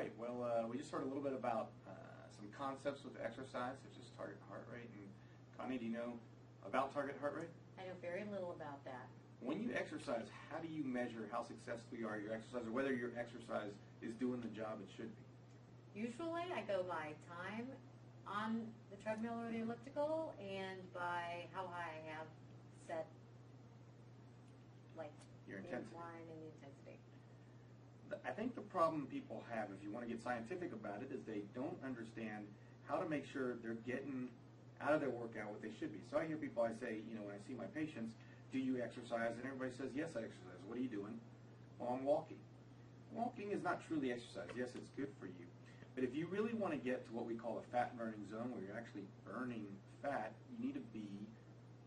right. Well, we just heard a little bit about some concepts with exercise, such as target heart rate. And Connie, do you know about target heart rate? I know very little about that. When you exercise, how do you measure how successful you are at your exercise, or whether your exercise is doing the job it should be? Usually I go by time on the treadmill or the elliptical and by how high I have set, like, Your the intensity. incline and the intensity. I think the problem people have, if you want to get scientific about it, is they don't understand how to make sure they're getting out of their workout what they should be. So I hear people, I say, when I see my patients, do you exercise? And everybody says, yes, I exercise. What are you doing? Well, I'm walking. Walking is not truly exercise. Yes, it's good for you. But if you really want to get to what we call a fat burning zone, where you're actually burning fat, you need to be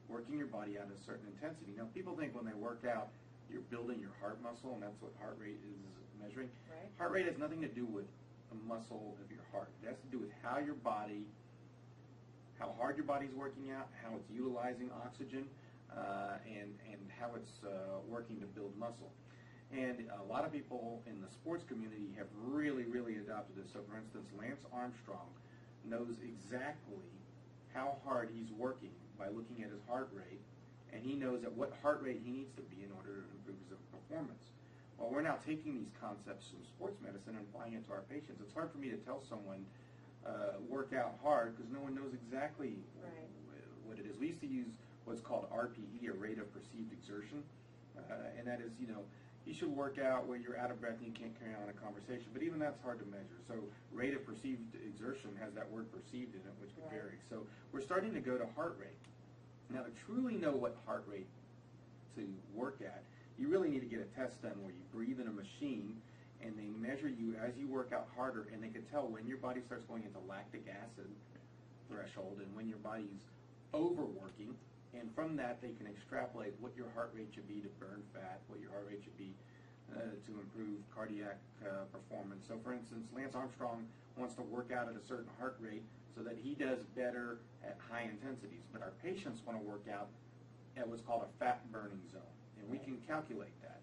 working your body out at a certain intensity. Now, people think when they work out, you're building your heart muscle, and that's what heart rate is measuring. Right. Heart rate has nothing to do with the muscle of your heart. It has to do with how your body, how hard your body's working out, how it's utilizing oxygen, and how it's working to build muscle. And a lot of people in the sports community have really, really adopted this. So, for instance, Lance Armstrong knows exactly how hard he's working by looking at his heart rate, and he knows at what heart rate he needs to be in order to improve his performance. Well, we're now taking these concepts from sports medicine and applying it to our patients. It's hard for me to tell someone work out hard because no one knows exactly Right. what it is. We used to use what's called RPE, or rate of perceived exertion, and that is, you should work out where you're out of breath and you can't carry on a conversation. But even that's hard to measure. So rate of perceived exertion has that word perceived in it, which could Right. vary. So we're starting to go to heart rate. Now, to truly know what heart rate to work at, you really need to get a test done where you breathe in a machine and they measure you as you work out harder, and they can tell when your body starts going into lactic acid threshold and when your body's overworking. And from that, they can extrapolate what your heart rate should be to burn fat, what your heart rate should be to improve cardiac performance. So, for instance, Lance Armstrong wants to work out at a certain heart rate so that he does better at high intensities. But our patients want to work out at what's called a fat burning zone, and we can calculate that.